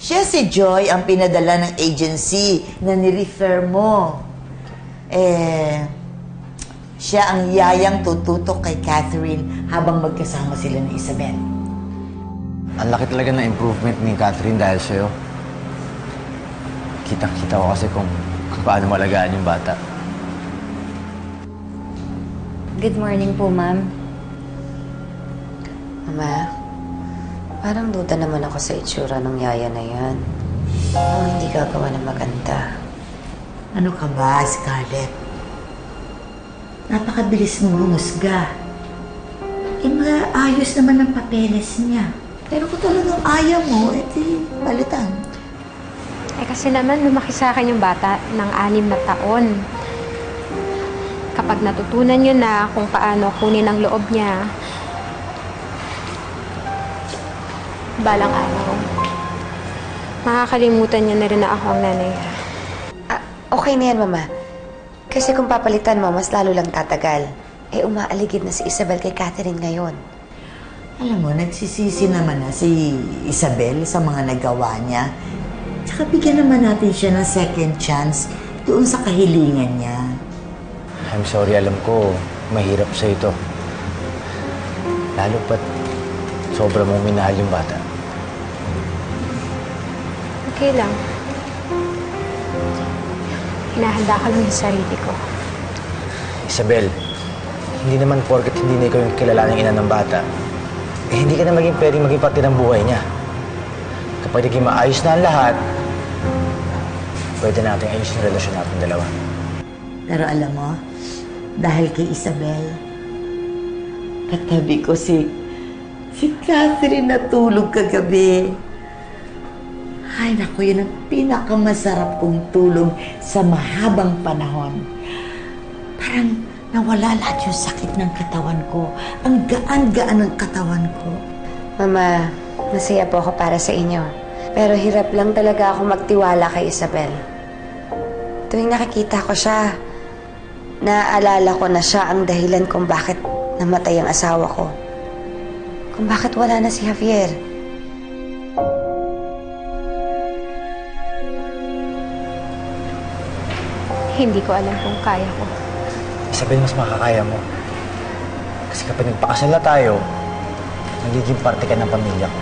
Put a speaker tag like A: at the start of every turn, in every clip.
A: Siya si Joy ang pinadala ng agency na nirefer mo. Siya ang yayang tututok kay Catherine habang magkasama sila ni Isabel.
B: Ang laki talaga ng improvement ni Catherine dahil sa'yo. Kitang-kita ko kasi kung paano malagaan yung bata.
C: Good morning po, ma'am. Mama, parang duda naman ako sa itsura ng yaya na yan. Hindi gagawa ng maganda.
A: Ano ka ba, Scarlett? Napakabilis mong humusga. Maayos naman ang papeles niya. Pero kung talagang ayaw mo, di palitan.
D: Kasi naman lumaki sa akin yung bata ng 6 na taon. Kapag natutunan niyo na kung paano kunin ang loob niya, balang araw, makakalimutan niya na rin na ako ang nanay.
C: Okay na yan, Mama. Kasi kung papalitan mo, mas lalo lang tatagal. Umaaligid na si Isabel kay Catherine ngayon.
A: Alam mo, nagsisisi naman na si Isabel sa mga nagawa niya. Tsaka bigyan naman natin siya ng second chance doon sa kahilingan niya.
B: I'm sorry, alam ko, mahirap sa ito. Lalo pat sobra mong minahal yung bata.
D: Okay lang. Hinahanda ko lang yung sarili ko.
B: Isabel, hindi naman porket hindi na ikaw yung kilala ng ina ng bata, hindi ka na pwedeng maging parte ng buhay niya. Kapag naging maayos na ang lahat, pwede natin ayusin yung relasyon natin dalawa.
A: Pero alam mo, dahil kay Isabel, katabi ko si Catherine natulog kagabi. Ay, naku, yun ang pinakamasarap kong tulog sa mahabang panahon. Parang nawala lahat yung sakit ng katawan ko. Ang gaan-gaan ng katawan ko.
C: Mama, masaya po ako para sa inyo. Pero hirap lang talaga ako magtiwala kay Isabel. Tuwing nakikita ko siya, naaalala ko na siya ang dahilan kung bakit namatay ang asawa ko. Kung bakit wala na si Javier.
D: Hindi ko alam kung kaya ko.
B: Isabel, mas makakaya mo. Kasi kapag nagpakasal na tayo, nagiging parte ka ng pamilya ko.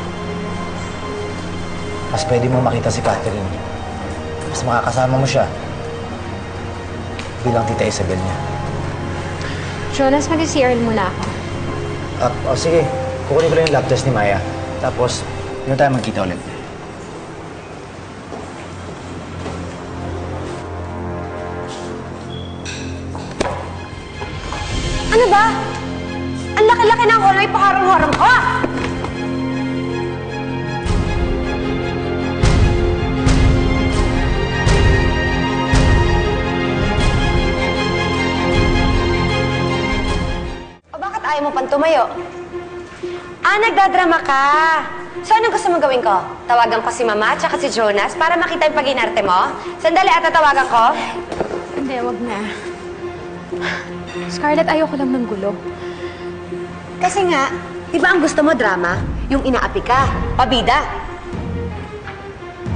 B: Mas pwede mo makita si Catherine. Mas makakasama mo siya. Bilang tita Isabel niya.
D: Jonas, mag-CR muna ako.
B: Sige. Kukunin ko lang yung lab test ni Maya. Tapos, yun tayo magkita ulit.
E: Ano ba? Ang laki-laki ng holoy, paharang-harang ka! O bakit ayaw mo pang tumayo? Nagdadrama ka! So, anong gusto mong gawin ko? Tawagan ko si Mama at saka si Jonas para makita yung pag-inarte mo? Sandali, tatawagan ko?
D: Hindi, wag na. Scarlett, ayoko lang ng gulo.
E: Kasi nga, di ba ang gusto mo drama? Yung inaapi ka, pabida.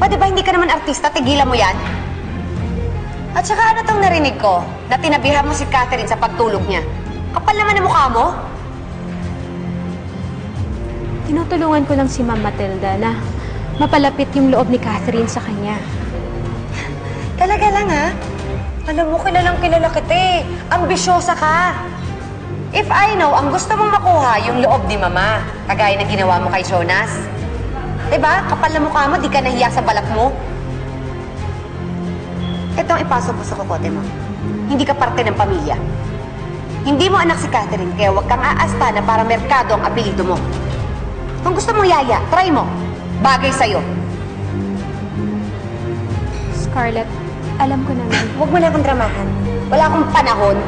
E: O di ba hindi ka naman artista, tigilan mo yan? At saka ano tong narinig ko? Na tinabihan mo si Catherine sa pagtulog niya. Kapal naman ang mukha mo.
D: Tinutulungan ko lang si Ma'am Matilda na mapalapit yung loob ni Catherine sa kanya.
E: Talaga lang, ha? Alam mo, kilalang kilala kita eh. Ambisyosa ka. If I know, ang gusto mong makuha yung loob ni Mama, kagaya na ginawa mo kay Jonas. Diba? Kapal na mukha mo, di ka nahiya sa balat mo. Ito ang ipasok mo sa kokote mo. Hindi ka parte ng pamilya. Hindi mo anak si Catherine, kaya huwag kang aasta na para merkado ang apelido mo. Kung gusto mo yaya, try mo. Bagay sa'yo.
D: Scarlett, alam ko naman.
E: Huwag mo na akong dramahan. Wala akong panahon.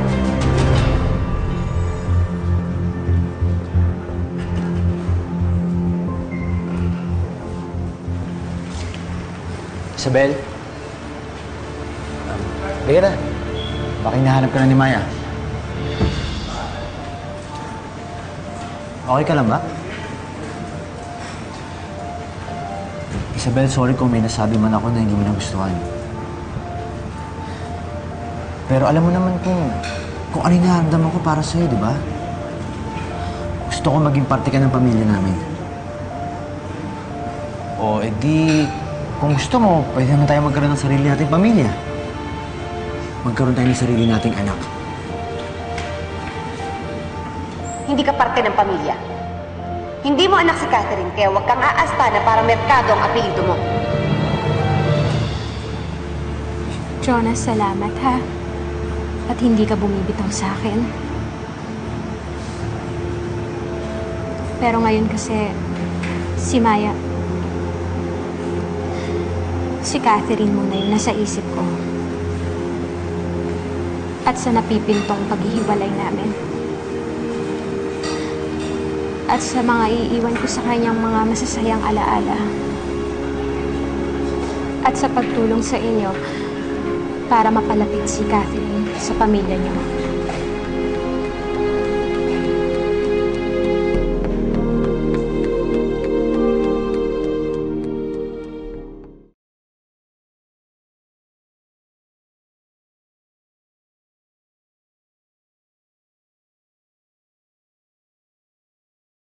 B: Isabel? Halika na. Baka hinahanap ka na ni Maya. Okay ka lang ba? Isabel, sorry kung may nasabi man ako na hindi mo nagustuhan. Pero alam mo naman kung ano yung nararamdaman ko para sa'yo, di ba? Gusto ko maging parte ka ng pamilya namin. O, edi, kung gusto mo, pwede naman tayo magkaroon ng sarili nating pamilya. Magkaroon tayo ng sarili nating anak.
E: Hindi ka parte ng pamilya. Hindi mo anak si Catherine, kaya huwag kang aasta na parang merkado ang apelido mo.
D: Jonas, salamat ha. At hindi ka bumibitaw sa akin. Pero ngayon kasi, si Maya, si Catherine muna yung nasa isip ko. At sa napipintong paghihiwalay namin. At sa mga iiwan ko sa kanyang mga masasayang alaala. At sa pagtulong sa inyo para mapalapit si Catherine sa pamilya niyo.